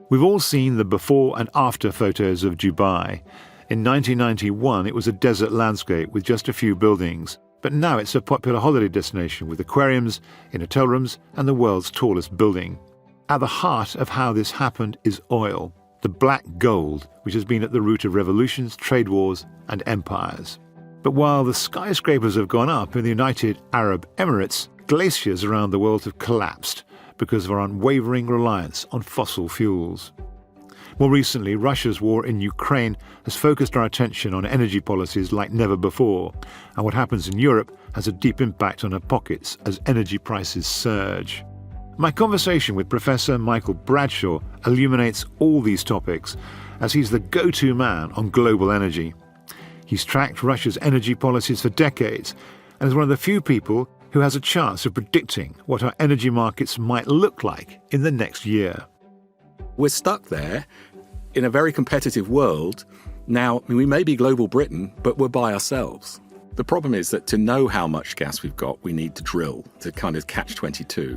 We've all seen the before and after photos of Dubai. In 1991, it was a desert landscape with just a few buildings. But now it's a popular holiday destination with aquariums, in hotel rooms, and the world's tallest building. At the heart of how this happened is oil, the black gold, which has been at the root of revolutions, trade wars, and empires. But while the skyscrapers have gone up in the United Arab Emirates, glaciers around the world have collapsed because of our unwavering reliance on fossil fuels. More recently, Russia's war in Ukraine has focused our attention on energy policies like never before, and what happens in Europe has a deep impact on our pockets as energy prices surge. My conversation with Professor Michael Bradshaw illuminates all these topics, as he's the go-to man on global energy. He's tracked Russia's energy policies for decades, and is one of the few people who has a chance of predicting what our energy markets might look like in the next year. We're stuck there in a very competitive world. Now, we may be global Britain, but we're by ourselves. The problem is that to know how much gas we've got, we need to drill to kind of catch 22.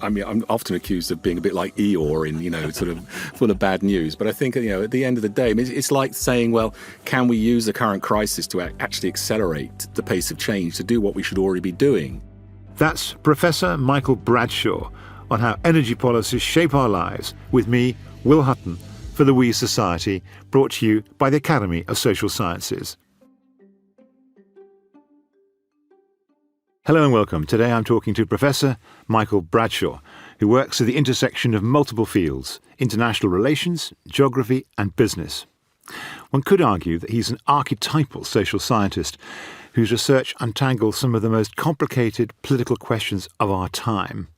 I mean, I'm often accused of being a bit like Eeyore in, sort of full of bad news. But I think, at the end of the day, it's like saying, well, can we use the current crisis to actually accelerate the pace of change to do what we should already be doing? That's Professor Michael Bradshaw on how energy policies shape our lives, with me, Will Hutton, for the We Society, brought to you by the Academy of Social Sciences. Hello and welcome. Today I'm talking to Professor Michael Bradshaw, who works at the intersection of multiple fields: international relations, geography and business. One could argue that he's an archetypal social scientist whose research untangles some of the most complicated political questions of our time.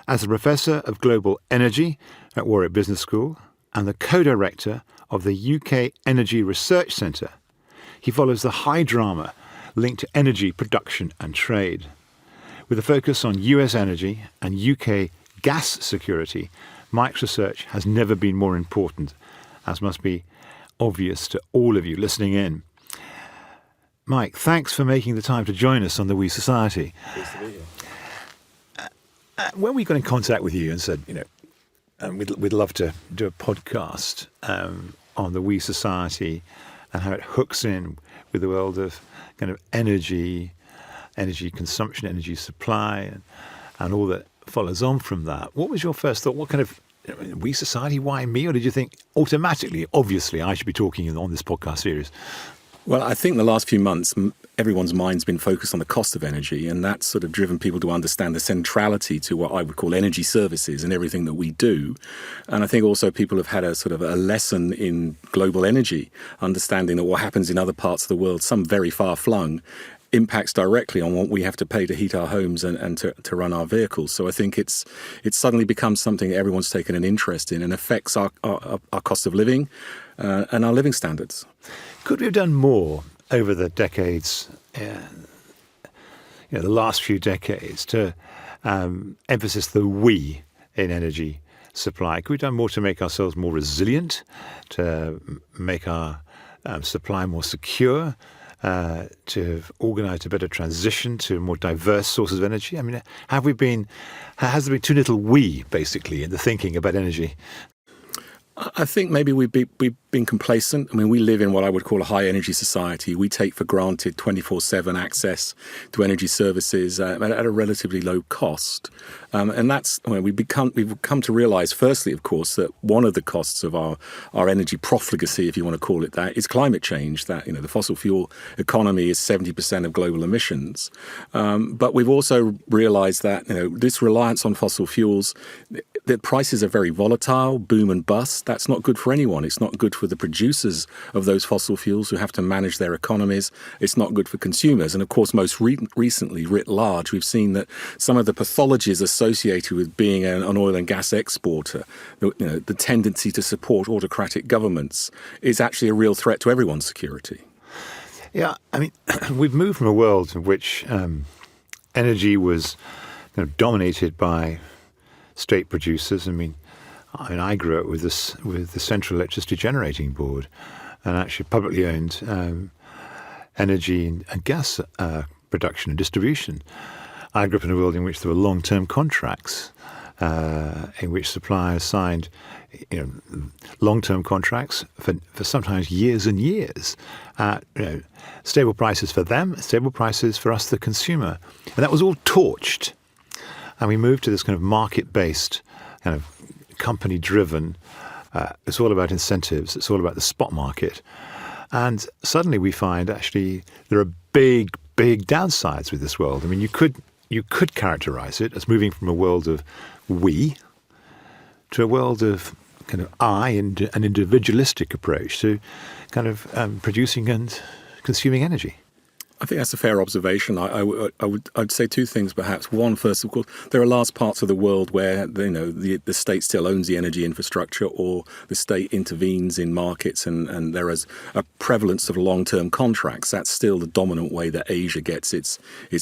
As a professor of global energy at Warwick Business School and the co-director of the UK Energy Research Centre, he follows the high drama linked to energy production and trade. With a focus on US energy and UK gas security, Mike's research has never been more important, as must be obvious to all of you listening in. Mike, thanks for making the time to join us on the We Society. Pleased to be here. When we got in contact with you and said, we'd love to do a podcast on the We Society and how it hooks in with the world of kind of energy consumption, energy supply, and all that follows on from that. What was your first thought? What kind of We Society? Why me? Or did you think automatically, obviously, I should be talking on this podcast series? Well, I think the last few months, everyone's mind's been focused on the cost of energy, and that's sort of driven people to understand the centrality to what I would call energy services and everything that we do. And I think also people have had a sort of a lesson in global energy, understanding that what happens in other parts of the world, some very far-flung, impacts directly on what we have to pay to heat our homes and to run our vehicles. So I think it's suddenly become something everyone's taken an interest in and affects our cost of living and our living standards. Could we have done more over the decades, the last few decades, to emphasize the we in energy supply? Could we have done more to make ourselves more resilient, to make our supply more secure, to organise a better transition to more diverse sources of energy? I mean, has there been too little we, basically, in the thinking about energy? I think maybe we've been complacent. I mean, we live in what I would call a high energy society. We take for granted 24/7 access to energy services at a relatively low cost. And that's when we've come to realize, firstly, of course, that one of the costs of our energy profligacy, if you want to call it that, is climate change. That, the fossil fuel economy is 70% of global emissions. But we've also realized that, this reliance on fossil fuels, the prices are very volatile, boom and bust. That's not good for anyone. It's not good for the producers of those fossil fuels who have to manage their economies. It's not good for consumers. And of course, most recently, writ large, we've seen that some of the pathologies associated with being an oil and gas exporter, the tendency to support autocratic governments, is actually a real threat to everyone's security. Yeah, I mean, we've moved from a world in which energy was dominated by state producers. I mean, I grew up with the Central Electricity Generating Board, and actually publicly owned energy and gas production and distribution. I grew up in a world in which there were long-term contracts in which suppliers signed long-term contracts for sometimes years and years at stable prices for them, stable prices for us, the consumer. And that was all torched. And we moved to this kind of market-based, kind of company-driven, it's all about incentives, it's all about the spot market. And suddenly we find actually there are big, big downsides with this world. I mean, you could characterize it as moving from a world of we to a world of kind of I and an individualistic approach to kind of producing and consuming energy. I think that's a fair observation. I'd say two things, perhaps. One, first, of course, there are large parts of the world where the state still owns the energy infrastructure, or the state intervenes in markets, and there is a prevalence of long-term contracts. That's still the dominant way that Asia gets its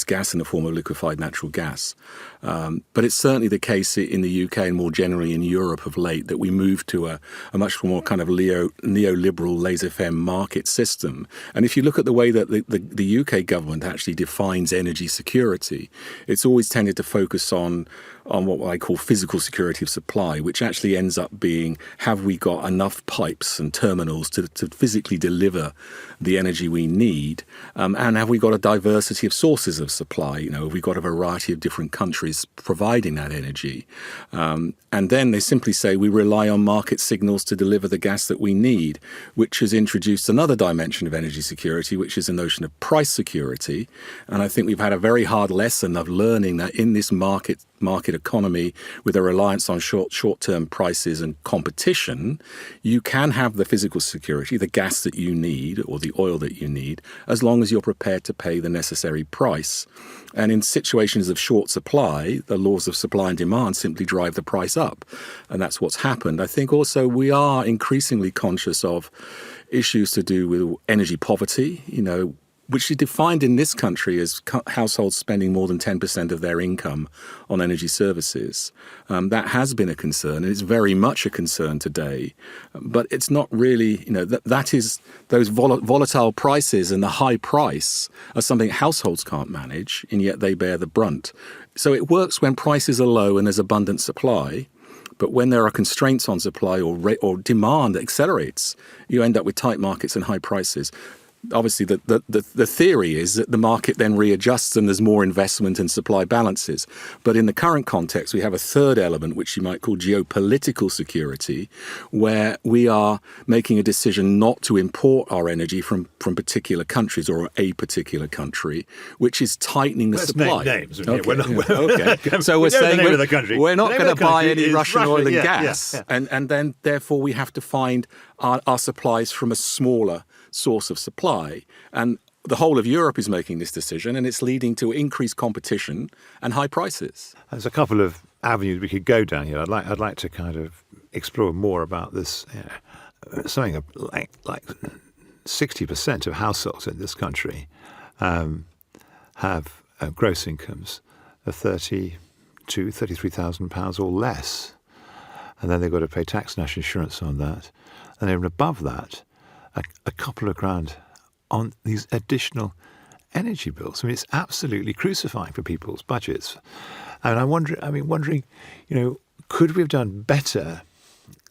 gas in the form of liquefied natural gas. But it's certainly the case in the UK and more generally in Europe of late that we move to a much more kind of neoliberal laissez-faire market system. And if you look at the way that the UK government actually defines energy security, it's always tended to focus on what I call physical security of supply, which actually ends up being, have we got enough pipes and terminals to physically deliver the energy we need? And have we got a diversity of sources of supply? Have we got a variety of different countries providing that energy? And then they simply say we rely on market signals to deliver the gas that we need, which has introduced another dimension of energy security, which is the notion of price security. And I think we've had a very hard lesson of learning that in this market economy, with a reliance on short-term prices and competition, you can have the physical security, the gas that you need or the oil that you need, as long as you're prepared to pay the necessary price. And in situations of short supply, the laws of supply and demand simply drive the price up. And that's what's happened. I think also we are increasingly conscious of issues to do with energy poverty, which is defined in this country as households spending more than 10% of their income on energy services. That has been a concern, and it's very much a concern today. But it's not really, that is those volatile prices and the high price are something households can't manage, and yet they bear the brunt. So it works when prices are low and there's abundant supply. But when there are constraints on supply or demand accelerates, you end up with tight markets and high prices. Obviously, the theory is that the market then readjusts and there's more investment and supply balances. But in the current context, we have a third element, which you might call geopolitical security, where we are making a decision not to import our energy from particular countries or a particular country, which is tightening the supply. Names. Okay. So we're saying we're not going to buy any Russian oil and gas. Yeah. And then, therefore, we have to find our supplies from a smaller source of supply. And the whole of Europe is making this decision, and it's leading to increased competition and high prices. There's a couple of avenues we could go down here. I'd like to kind of explore more about this. Something like 60% of households in this country have gross incomes of £33,000 or less. And then they've got to pay tax, national insurance on that. And even above that, a couple of grand on these additional energy bills. I mean, it's absolutely crucifying for people's budgets. And I'm wondering, could we have done better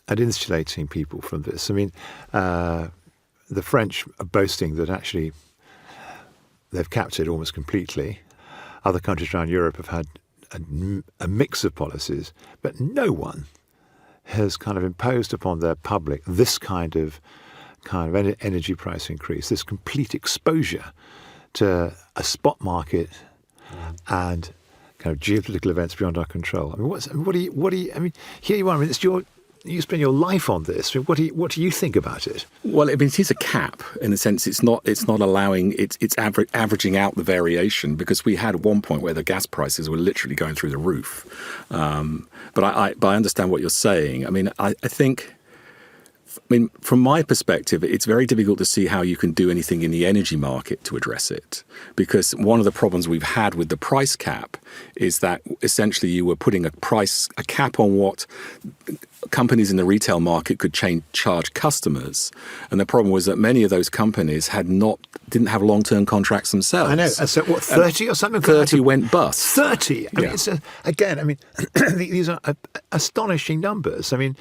at insulating people from this? I mean, the French are boasting that actually they've capped it almost completely. Other countries around Europe have had a mix of policies, but no one has kind of imposed upon their public this kind of energy price increase, this complete exposure to a spot market and kind of geopolitical events beyond our control. I mean, what do you? I mean, here you are. I mean, you spend your life on this. I mean, what do you think about it? Well, it is a cap in the sense it's not allowing it's averaging out the variation, because we had one point where the gas prices were literally going through the roof. But I understand what you're saying. I mean, I think mean, from my perspective, it's very difficult to see how you can do anything in the energy market to address it, because one of the problems we've had with the price cap is that essentially you were putting a cap on what companies in the retail market could charge customers, and the problem was that many of those companies didn't have long-term contracts themselves. I know. So what, 30 or something? 30 went bust. 30. I mean, it's these are astonishing numbers. I mean,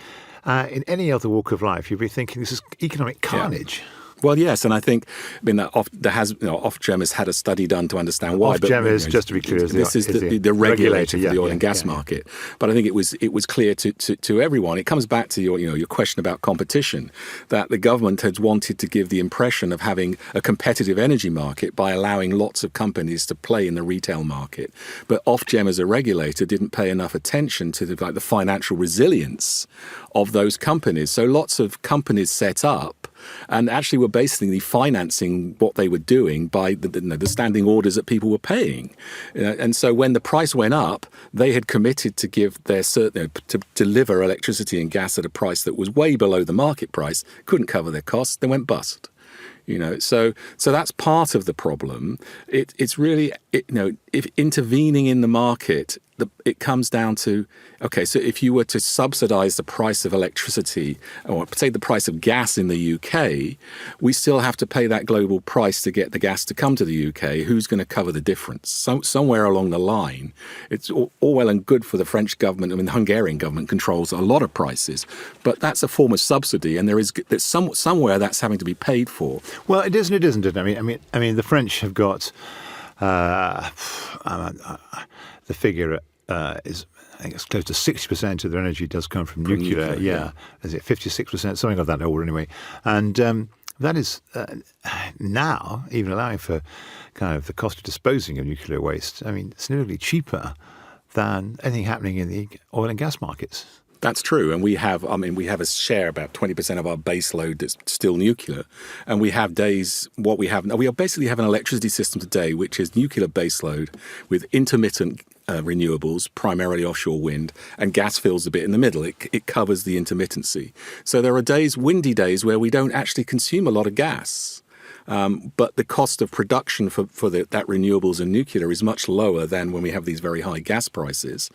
in any other walk of life, you'd be thinking this is economic carnage. Yeah. Well, yes, and I think that Ofgem has had a study done to understand why. Ofgem is, just to be clear, this is the regulator for the oil and gas market. But I think it was clear to everyone. It comes back to your question about competition, that the government has wanted to give the impression of having a competitive energy market by allowing lots of companies to play in the retail market. But Ofgem as a regulator didn't pay enough attention to the financial resilience of those companies. So lots of companies set up and actually were basically financing what they were doing by the standing orders that people were paying. And so when the price went up, they had committed to give to deliver electricity and gas at a price that was way below the market price, couldn't cover their costs, they went bust. So that's part of the problem. It's really, if intervening in the market, it comes down to, okay, so if you were to subsidize the price of electricity, or say the price of gas in the UK, we still have to pay that global price to get the gas to come to the UK. Who's going to cover the difference? Somewhere along the line, it's all well and good for the French government. I mean, the Hungarian government controls a lot of prices, but that's a form of subsidy, and there's somewhere that's having to be paid for. Well, it is and it isn't. I mean, the French have got the figure is, I think it's close to 60% of their energy does come from nuclear. Yeah. Is it 56%? Something of that order anyway. And that is now even allowing for kind of the cost of disposing of nuclear waste. I mean, it's nearly cheaper than anything happening in the oil and gas markets. That's true, and we have a share, about 20% of our base load that's still nuclear, and we have days. We basically have an electricity system today which is nuclear base load with intermittent renewables, primarily offshore wind, and gas fills a bit in the middle. It covers the intermittency. So there are windy days, where we don't actually consume a lot of gas. But the cost of production for that renewables and nuclear is much lower than when we have these very high gas prices.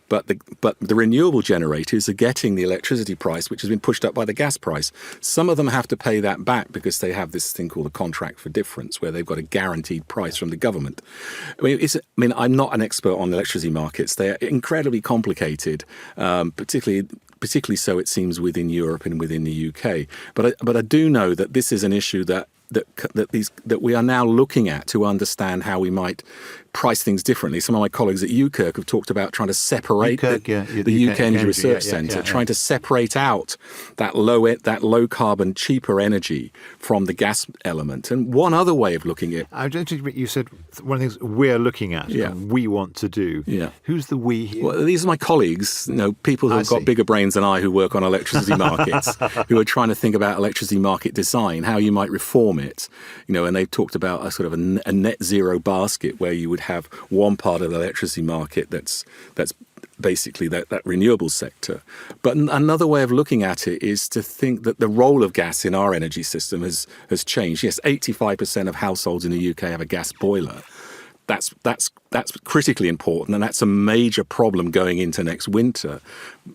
But the renewable generators are getting the electricity price, which has been pushed up by the gas price. Some of them have to pay that back because they have this thing called a contract for difference, where they've got a guaranteed price from the government. I'm not an expert on electricity markets. They are incredibly complicated, particularly so it seems within Europe and within the UK. But I do know that this is an issue that we are now looking at to understand how we might price things differently. Some of my colleagues at UKERC have talked about trying to separate the UK Energy Research Centre, trying to separate out that low carbon, cheaper energy from the gas element. And one other way of looking at it. You said one of the things we're looking at, and we want to do. Yeah. Who's the we here? Well, these are my colleagues, people who have got bigger brains than I, who work on electricity markets, who are trying to think about electricity market design, how you might reform it. And they've talked about a sort of a net zero basket, where you would have one part of the electricity market that's basically that renewable sector. But another way of looking at it is to think that the role of gas in our energy system has changed. Yes, 85% of households in the UK have a gas boiler. That's critically important, and that's a major problem going into next winter.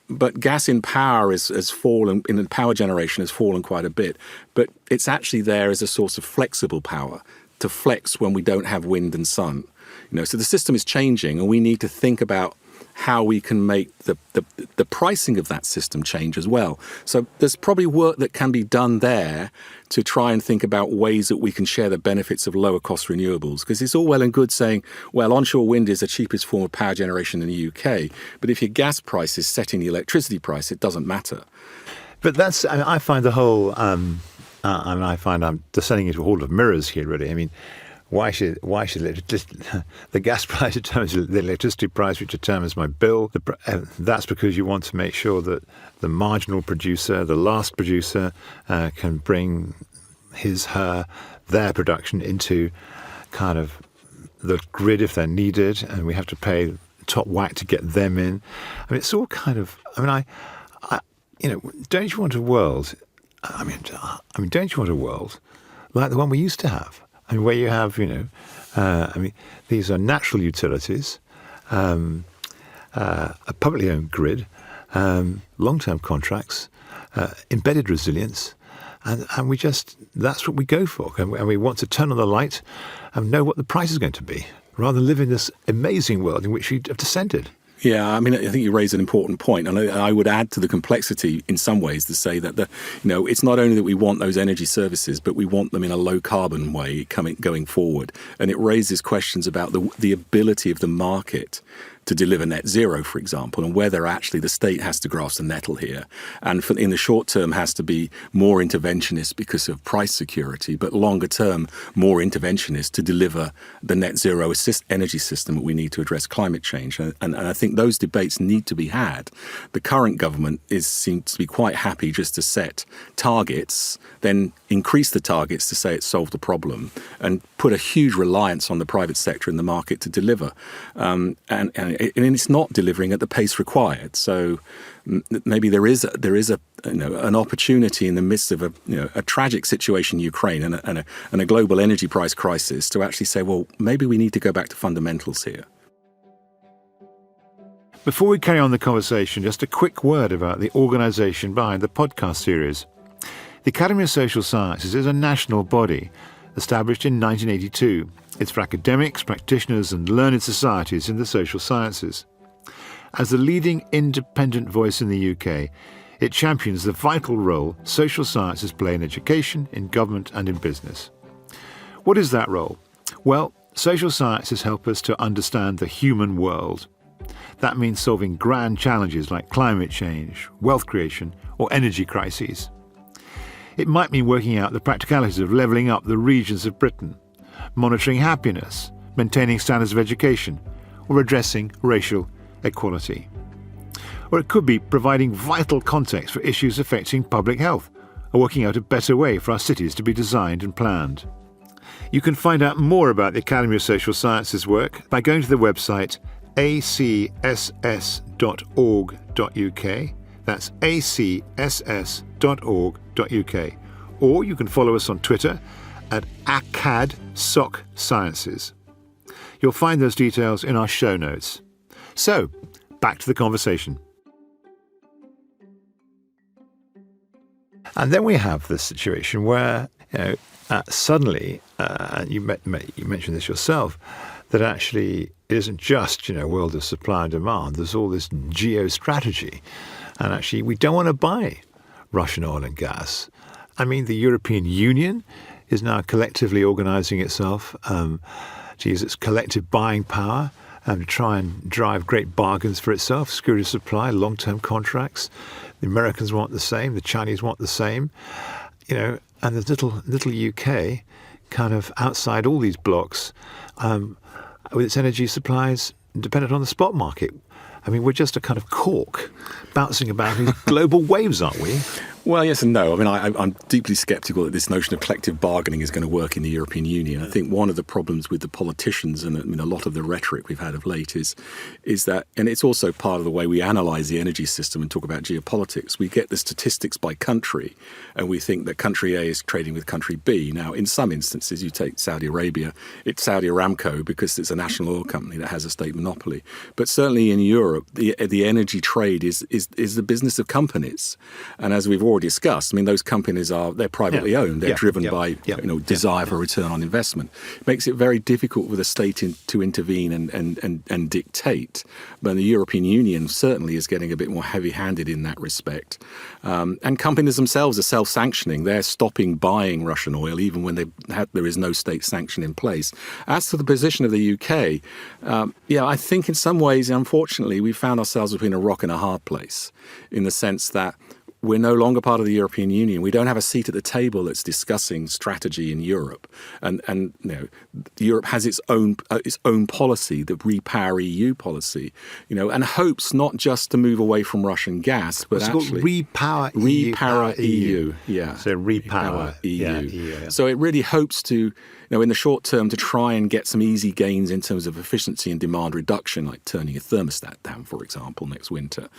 But gas in power has fallen, in the power generation has fallen quite a bit. But it's actually there as a source of flexible power, to flex when we don't have wind and sun. So the system is changing, and we need to think about how we can make the pricing of that system change as well. So there's probably work that can be done there to try and think about ways that we can share the benefits of lower cost renewables. Because it's all well and good saying, well, onshore wind is the cheapest form of power generation in the UK. But if your gas price is setting the electricity price, it doesn't matter. But I find the whole, I find I'm descending into a hall of mirrors here, really. Why should the gas price determines the electricity price, which determines my bill? That's because you want to make sure that the marginal producer, the last producer, can bring their production into kind of the grid if they're needed, and we have to pay top whack to get them in. It's all kind of. Don't you want a world don't you want a world like the one we used to have? I mean, where you have, these are natural utilities, a publicly owned grid, long-term contracts, embedded resilience, and that's what we go for. And we want to turn on the light and know what the price is going to be, rather than live in this amazing world in which we have descended. Yeah, I think you raise an important point, and I would add to the complexity in some ways to say that it's not only that we want those energy services, but we want them in a low carbon way going forward, and it raises questions about the ability of the market to deliver net zero, for example, and whether actually the state has to grasp the nettle here, and in the short term has to be more interventionist because of price security, but longer term more interventionist to deliver the net zero energy system that we need to address climate change. And I think those debates need to be had. The current government seems to be quite happy just to set targets, then increase the targets to say it's solved the problem, and put a huge reliance on the private sector and the market to deliver. And it's not delivering at the pace required. So maybe there is an opportunity in the midst of a tragic situation in Ukraine and a global energy price crisis to actually say, well, maybe we need to go back to fundamentals here. Before we carry on the conversation, just a quick word about the organisation behind the podcast series. The Academy of Social Sciences is a national body established in 1982. It's for academics, practitioners and learned societies in the social sciences. As the leading independent voice in the UK, it champions the vital role social sciences play in education, in government and in business. What is that role? Well, social sciences help us to understand the human world. That means solving grand challenges like climate change, wealth creation or energy crises. It might mean working out the practicalities of levelling up the regions of Britain, monitoring happiness, maintaining standards of education, or addressing racial equality. Or it could be providing vital context for issues affecting public health, or working out a better way for our cities to be designed and planned. You can find out more about the Academy of Social Sciences work by going to the website acss.org.uk. That's acss.org.uk. Or you can follow us on Twitter at ACADSocSciences. You'll find those details in our show notes. So, back to the conversation. And then we have this situation where, suddenly, you mentioned this yourself, that actually it isn't just, world of supply and demand. There's all this geostrategy. And actually, we don't want to buy Russian oil and gas. I mean, the European Union is now collectively organising itself to use its collective buying power to try and drive great bargains for itself, security of supply, long-term contracts. The Americans want the same, the Chinese want the same, and there's little UK kind of outside all these blocks with its energy supplies dependent on the spot market. I mean, we're just a kind of cork bouncing about these global waves, aren't we? Well, yes and no. I mean, I'm deeply sceptical that this notion of collective bargaining is going to work in the European Union. I think one of the problems with the politicians and a lot of the rhetoric we've had of late is that, and it's also part of the way we analyse the energy system and talk about geopolitics, we get the statistics by country and we think that country A is trading with country B. Now, in some instances, you take Saudi Arabia, it's Saudi Aramco because it's a national oil company that has a state monopoly. But certainly in Europe, the energy trade is the business of companies. And as we've already discussed, I mean, those companies they're privately owned. They're driven by desire for return on investment. It makes it very difficult for the state to intervene and dictate. But the European Union certainly is getting a bit more heavy-handed in that respect. And companies themselves are self-sanctioning. They're stopping buying Russian oil even when there is no state sanction in place. As to the position of the UK, I think in some ways, unfortunately, we found ourselves between a rock and a hard place in the sense that we're no longer part of the European Union. We don't have a seat at the table that's discussing strategy in Europe. And Europe has its own policy, the Repower EU policy, and hopes not just to move away from Russian gas, but it's actually called Repower EU. Yeah. So Repower EU. Yeah. So it really hopes to, in the short term, to try and get some easy gains in terms of efficiency and demand reduction, like turning a thermostat down, for example, next winter.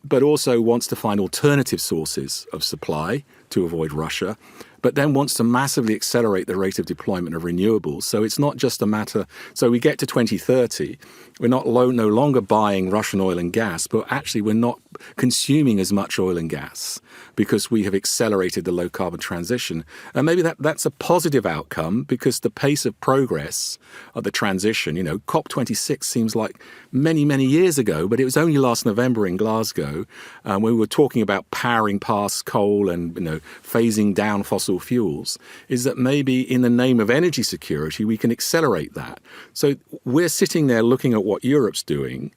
But also wants to find alternative sources of supply to avoid Russia, but then wants to massively accelerate the rate of deployment of renewables. So it's not just a matter, so we get to 2030, we're no longer buying Russian oil and gas, but actually we're not consuming as much oil and gas because we have accelerated the low carbon transition. And maybe that's a positive outcome, because the pace of progress of the transition, COP26 seems like many, many years ago, but it was only last November in Glasgow when we were talking about powering past coal and phasing down fossil fuels, is that maybe in the name of energy security, we can accelerate that. So we're sitting there looking at what Europe's doing,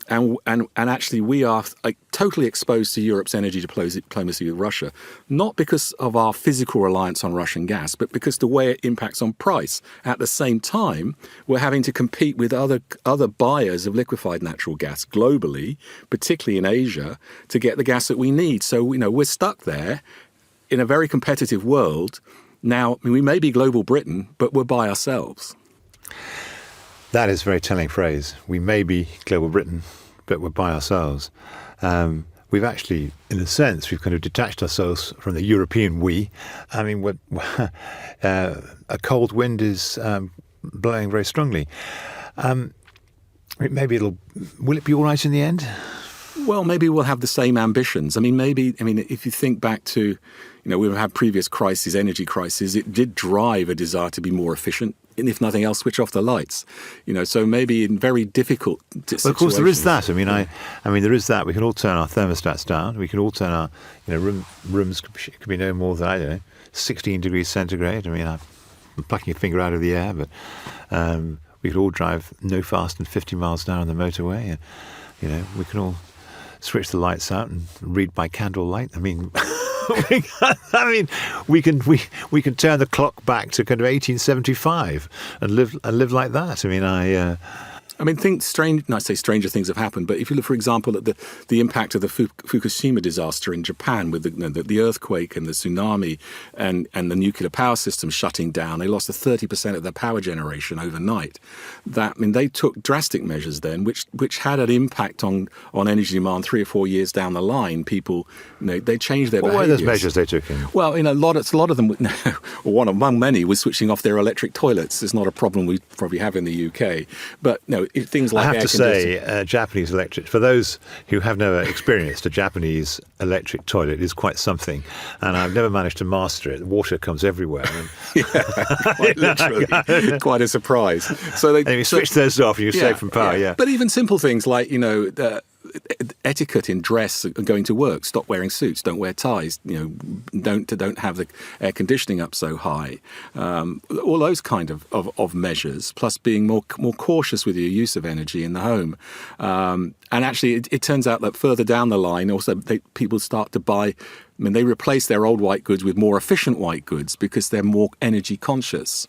and actually we are totally exposed to Europe's energy diplomacy with Russia, not because of our physical reliance on Russian gas, but because the way it impacts on price. At the same time, we're having to compete with other buyers of liquefied natural gas globally, particularly in Asia, to get the gas that we need. So we're stuck there in a very competitive world. Now, we may be global Britain, but we're by ourselves. That is a very telling phrase. We may be global Britain, but we're by ourselves. We've actually, in a sense, we've kind of detached ourselves from the European we. I mean, a cold wind is blowing very strongly. Will it be all right in the end? Well, maybe we'll have the same ambitions. If you think back to, we've had previous crises, energy crises, it did drive a desire to be more efficient, and if nothing else, switch off the lights. So maybe in very difficult situations. Well, of course, there is that. There is that. We can all turn our thermostats down. We can all turn our, rooms could be no more than, I don't know, 16 degrees centigrade. I'm plucking a finger out of the air, but we could all drive no faster than 50 miles an hour on the motorway. We can all switch the lights out and read by candlelight. We can turn the clock back to kind of 1875 and live like that. think stranger things have happened, but if you look, for example, at the impact of the Fukushima disaster in Japan with the earthquake and the tsunami and the nuclear power system shutting down, they lost 30% of their power generation overnight. They took drastic measures then, which had an impact on energy demand 3 or 4 years down the line. People, they changed their behaviors. What were those measures they took in? Well, a lot of them, one among many, was switching off their electric toilets. It's not a problem we probably have in the UK, but things like I have to say, Japanese electric, for those who have never experienced a Japanese electric toilet, is quite something. And I've never managed to master it. The water comes everywhere. Quite literally. Quite a surprise. So you switch those off and you save from power, yeah. But even simple things like, etiquette in dress going to work, stop wearing suits, don't wear ties, don't have the air conditioning up so high, all those kind of measures, plus being more cautious with your use of energy in the home. And actually it turns out that further down the line also people start to buy, they replace their old white goods with more efficient white goods because they're more energy conscious.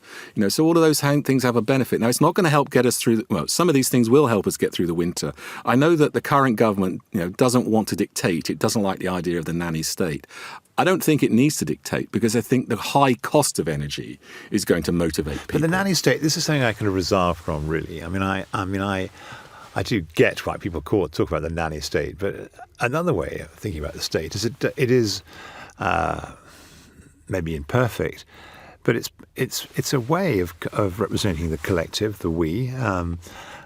So all of those things have a benefit. Now, it's not going to help get us through. Some of these things will help us get through the winter. I know that the current government, doesn't want to dictate. It doesn't like the idea of the nanny state. I don't think it needs to dictate, because I think the high cost of energy is going to motivate people. But the nanny state, this is something I kind of reserve from, really. I do get why people talk about the nanny state, but another way of thinking about the state is it is maybe imperfect, but it's a way of representing the collective, the we,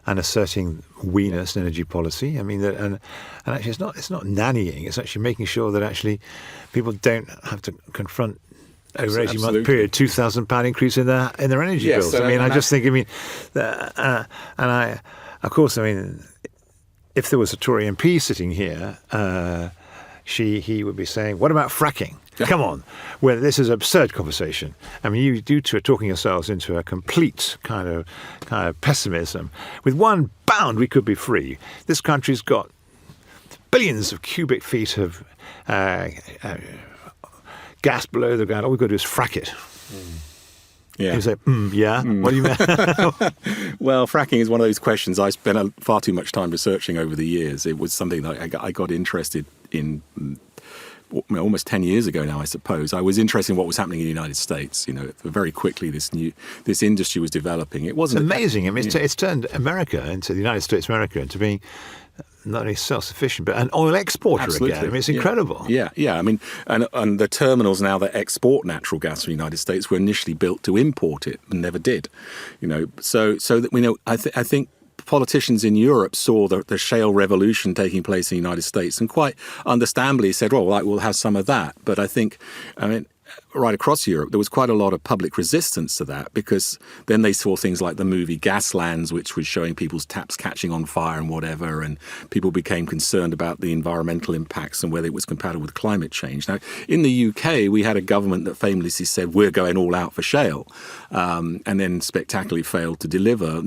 and asserting we-ness in energy policy. And actually it's not nannying. It's actually making sure that actually people don't have to confront over an 18-month period £2,000 increase in their energy bills. I just think of course, if there was a Tory MP sitting here, he would be saying, "What about fracking? Come on, well, this is an absurd conversation." You two are talking yourselves into a complete kind of pessimism. With one bound, we could be free. This country's got billions of cubic feet of gas below the ground. All we've got to do is frack it. Yeah. You say, yeah? What do you mean? Well, fracking is one of those questions I spent far too much time researching over the years. It was something that I got interested in almost 10 years ago now, I suppose. I was interested in what was happening in the United States. Very quickly this industry was developing. It wasn't amazing. It's turned America, into the United States of America, into being not only self-sufficient, but an oil exporter Absolutely. again. I mean, it's incredible. Yeah. I mean, and the terminals now that export natural gas from the United States were initially built to import it and never did. So that I think politicians in Europe saw the shale revolution taking place in the United States and quite understandably said, well, we'll have some of that. But I think, right across Europe, there was quite a lot of public resistance to that, because then they saw things like the movie Gaslands, which was showing people's taps catching on fire and whatever, and people became concerned about the environmental impacts and whether it was compatible with climate change. Now, in the UK, we had a government that famously said, we're going all out for shale, and then spectacularly failed to deliver,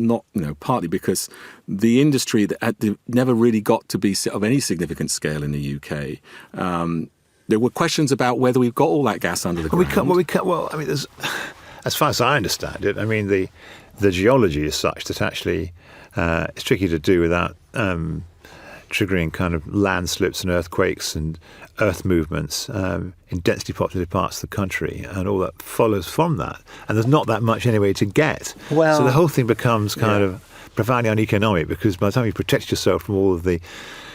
partly because the industry that never really got to be of any significant scale in the UK. There were questions about whether we've got all that gas under the ground. There's, as far as I understand it, I mean, the geology is such that actually it's tricky to do without triggering kind of landslips and earthquakes and earth movements in densely populated parts of the country, and all that follows from that. And there's not that much anyway to get. So the whole thing becomes kind of profoundly uneconomic, because by the time you protect yourself from all of the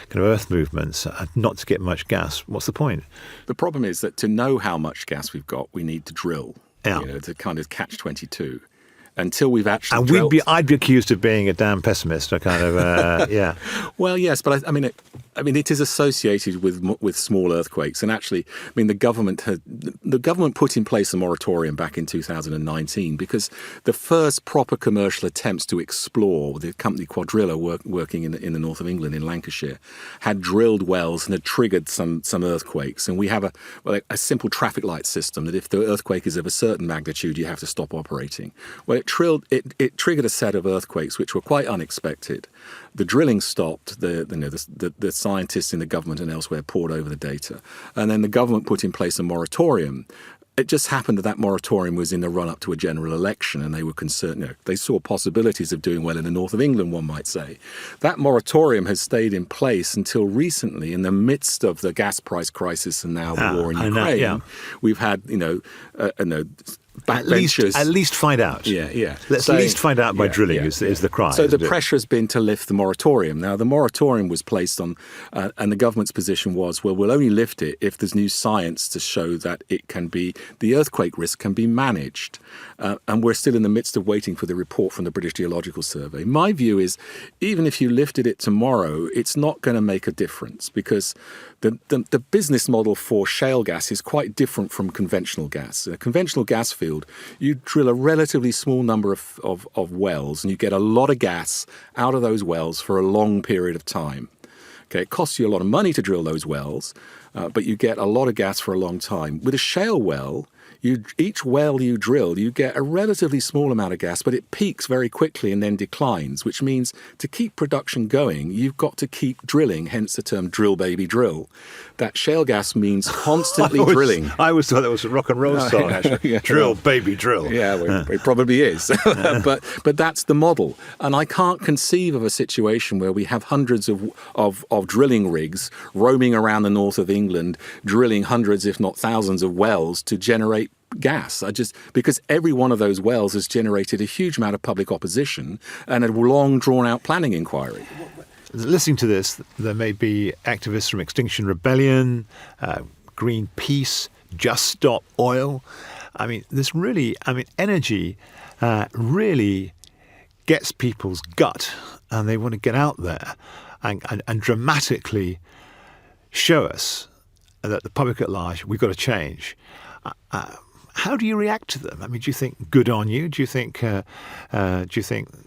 kind of earth movements, not to get much gas, what's the point? The problem is that to know how much gas we've got, we need to drill, to kind of catch 22. Until we've actually and drilled. I'd be accused of being a damn pessimist, Well, yes, but it is associated with small earthquakes, and actually, the government put in place a moratorium back in 2019 because the first proper commercial attempts to explore, the company Quadrilla working in the north of England in Lancashire, had drilled wells and had triggered some earthquakes, and we have a simple traffic light system that if the earthquake is of a certain magnitude, you have to stop operating. Well, it triggered a set of earthquakes which were quite unexpected. The drilling stopped. The scientists in the government and elsewhere poured over the data, and then the government put in place a moratorium. It just happened that moratorium was in the run-up to a general election, and they were concerned. They saw possibilities of doing well in the north of England, one might say. That moratorium has stayed in place until recently, in the midst of the gas price crisis and now the war in Ukraine. We've had, backbenchers. At least find out. Let's at least find out by drilling is the cry. So the pressure has been to lift the moratorium. Now, the moratorium was placed on, and the government's position was, well, we'll only lift it if there's new science to show that the earthquake risk can be managed. And we're still in the midst of waiting for the report from the British Geological Survey. My view is, even if you lifted it tomorrow, it's not going to make a difference, because the business model for shale gas is quite different from conventional gas. A conventional gas field, you drill a relatively small number of wells, and you get a lot of gas out of those wells for a long period of time. Okay, it costs you a lot of money to drill those wells, but you get a lot of gas for a long time. With a shale well, each well you drill, you get a relatively small amount of gas, but it peaks very quickly and then declines, which means to keep production going, you've got to keep drilling, hence the term drill, baby, drill. That shale gas means constantly drilling. I always thought that was a rock and roll song, actually. Drill, baby, drill. Yeah, it probably is. But that's the model. And I can't conceive of a situation where we have hundreds of drilling rigs roaming around the north of England, drilling hundreds, if not thousands, of wells to generate gas. Because every one of those wells has generated a huge amount of public opposition and a long drawn-out planning inquiry. Listening to this, there may be activists from Extinction Rebellion, Greenpeace, Just Stop Oil. Energy really gets people's gut, and they want to get out there and dramatically show us that the public at large, we've got to change. How do you react to them? Do you think good on you? Do you think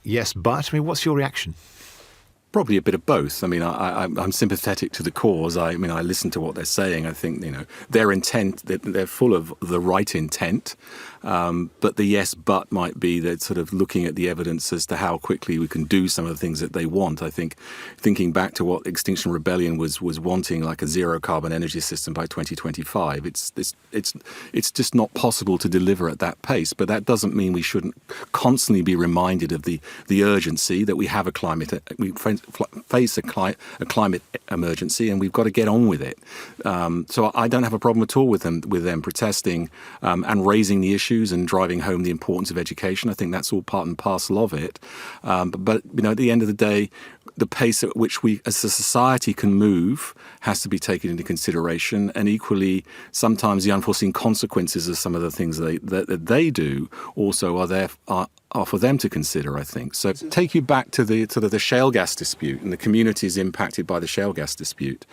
yes, but? What's your reaction? Probably a bit of both. I'm sympathetic to the cause. I listen to what they're saying. I think, their intent, they're full of the right intent. But the yes, but might be that sort of looking at the evidence as to how quickly we can do some of the things that they want. I think thinking back to what Extinction Rebellion was wanting, like a zero carbon energy system by 2025, it's just not possible to deliver at that pace. But that doesn't mean we shouldn't constantly be reminded of the urgency that we have a climate. We face a climate emergency, and we've got to get on with it. So I don't have a problem at all with them protesting and raising the issues and driving home the importance of education. I think that's all part and parcel of it. But at the end of the day, the pace at which we as a society can move has to be taken into consideration, and equally sometimes the unforeseen consequences of some of the things that they do also are for them to consider, I think. So take you back to the shale gas dispute and the communities impacted by the shale gas dispute.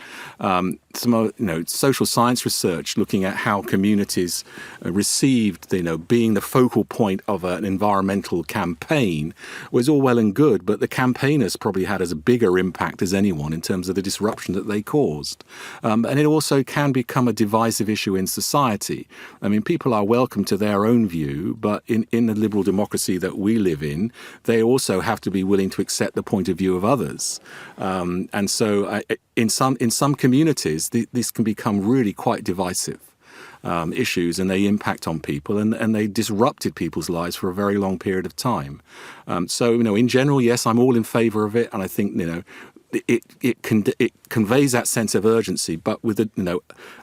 Some social science research looking at how communities received being the focal point of an environmental campaign was all well and good, but the campaigners probably had as a bigger impact as anyone in terms of the disruption that they caused. And it also can become a divisive issue in society. I mean, people are welcome to their own view, but in the liberal democracy that we live in, they also have to be willing to accept the point of view of others. And so in some communities, this can become really quite divisive issues, and they impact on people, and they disrupted people's lives for a very long period of time. So in general, yes, I'm all in favour of it, and I think it conveys that sense of urgency, but with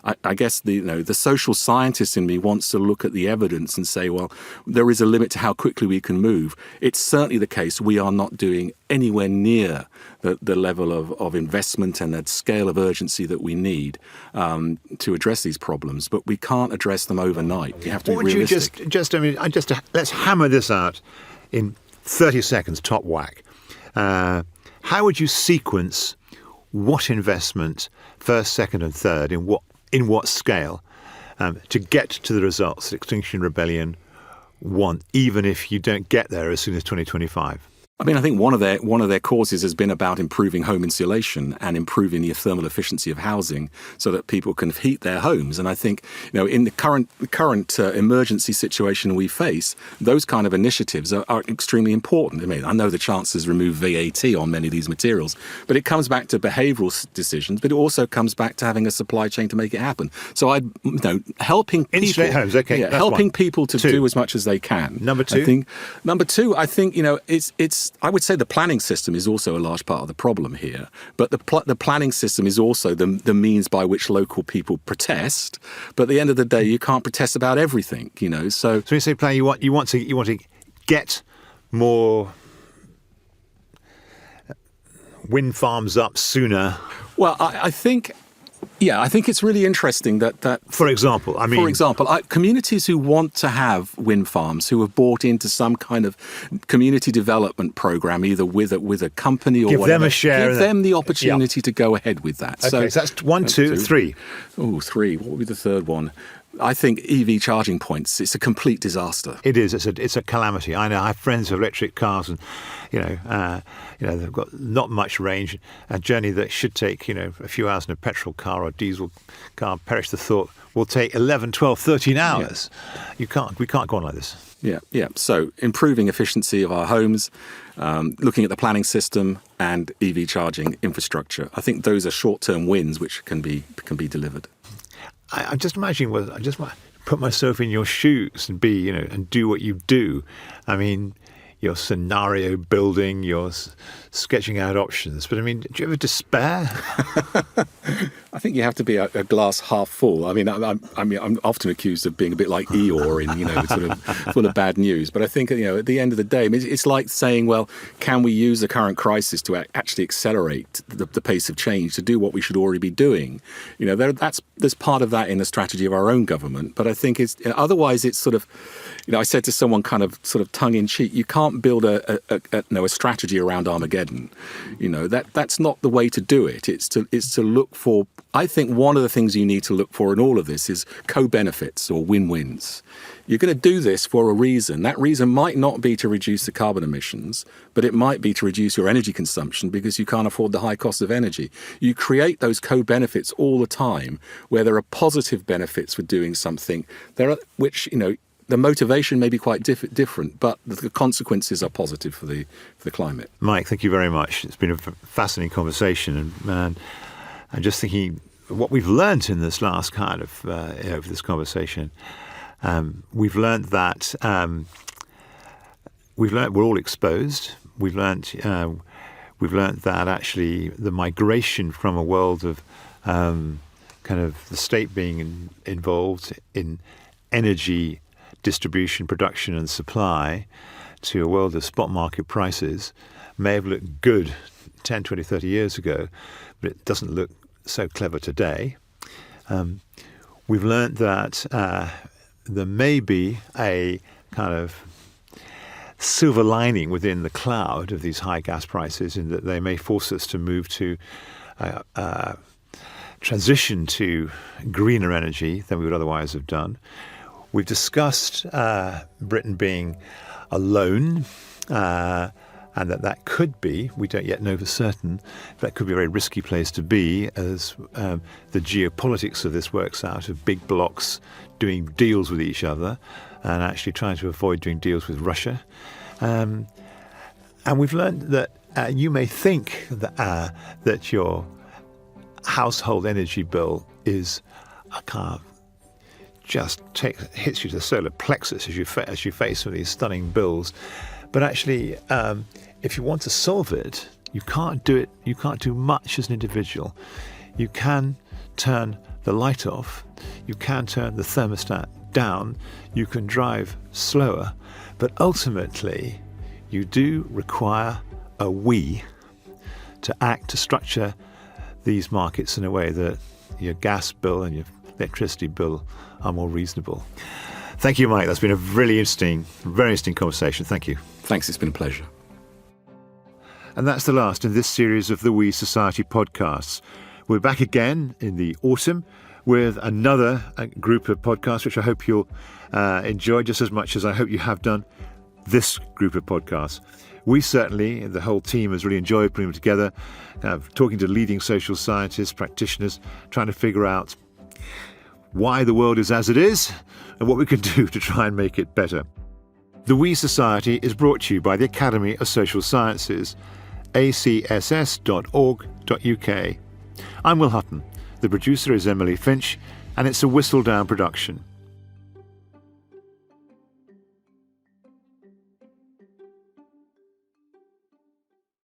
I guess the social scientist in me wants to look at the evidence and say, well, there is a limit to how quickly we can move. It's certainly the case we are not doing anywhere near the level of investment and the scale of urgency that we need to address these problems, but we can't address them overnight. You have to be realistic. Let's hammer this out in 30 seconds, top whack. How would you sequence what investment, first, second, and third, in what scale, to get to the results that Extinction Rebellion want, even if you don't get there as soon as 2025? I mean, I think one of their causes has been about improving home insulation and improving the thermal efficiency of housing so that people can heat their homes. And I think, in the current emergency situation we face, those kind of initiatives are extremely important. I mean, I know the Chancellor's removed VAT on many of these materials, but it comes back to behavioural decisions, but it also comes back to having a supply chain to make it happen. So helping people, insulate homes, okay, helping people to do as much as they can. Number two, I think it's. I would say the planning system is also a large part of the problem here, but the planning system is also the means by which local people protest. But at the end of the day, you can't protest about everything, So when you say plan, you want to get more wind farms up sooner. Well, I think. Yeah, I think it's really interesting that for example, communities who want to have wind farms, who have bought into some kind of community development program, either with a company or give whatever, them a share, give them the opportunity to go ahead with that. Okay, so that's 1, 2, 3. Oh, 3. What would be the third one? I think EV charging points, it's a complete disaster. It is. It's a calamity. I know. I have friends with electric cars, and they've got not much range. A journey that should take a few hours in a petrol car or diesel car, perish the thought, will take 11, 12, 13 hours. Yeah. We can't go on like this. Yeah. So improving efficiency of our homes, looking at the planning system and EV charging infrastructure. I think those are short-term wins which can be delivered. I'm just imagining. I just want to put myself in your shoes and and do what you do. I mean, you're scenario building, you're sketching out options. But I mean, do you ever despair? I think you have to be a glass half full. I mean, I'm often accused of being a bit like Eeyore in sort of full of bad news. But I think at the end of the day, I mean, it's like saying, well, can we use the current crisis to actually accelerate the pace of change to do what we should already be doing? There's part of that in the strategy of our own government. But I think otherwise it's sort of, I said to someone kind of sort of tongue in cheek, you can't build a strategy around Armageddon. That's not the way to do it. It's to look for. I think one of the things you need to look for in all of this is co-benefits or win-wins. You're going to do this for a reason. That reason might not be to reduce the carbon emissions, but it might be to reduce your energy consumption because you can't afford the high cost of energy. You create those co-benefits all the time where there are positive benefits for doing something. The motivation may be quite different, but the consequences are positive for the climate. Mike, thank you very much. It's been a fascinating conversation, and I'm just thinking what we've learnt in this last kind of over this conversation. We've learnt that we're all exposed. We've learnt We've learned that actually the migration from a world of kind of the state being involved in energy distribution, production and supply to a world of spot market prices may have looked good 10, 20, 30 years ago, but it doesn't look so clever today. We've learned that there may be a kind of silver lining within the cloud of these high gas prices, in that they may force us to move to transition to greener energy than we would otherwise have done. We've discussed Britain being alone, and that could be, we don't yet know for certain, that could be a very risky place to be as the geopolitics of this works out, of big blocs doing deals with each other and actually trying to avoid doing deals with Russia. And we've learned that you may think that your household energy bill is a kind of hits you to the solar plexus as you face some of these stunning bills. But actually, if you want to solve it, you can't do it. You can't do much as an individual. You can turn the light off. You can turn the thermostat down. You can drive slower. But ultimately, you do require a we to act, to structure these markets in a way that your gas bill and your electricity bill are more reasonable. Thank you, Mike. That's been a really very interesting conversation. Thank you. Thanks, it's been a pleasure. And that's the last in this series of the We Society podcasts. We're back again in the autumn with another group of podcasts, which I hope you'll enjoy just as much as I hope you have done this group of podcasts. We certainly, the whole team, has really enjoyed putting them together, talking to leading social scientists, practitioners, trying to figure out why the world is as it is and what we can do to try and make it better. The We Society is brought to you by the Academy of Social Sciences, acss.org.uk. I'm Will Hutton. The producer is Emily Finch, and it's a Whistledown production.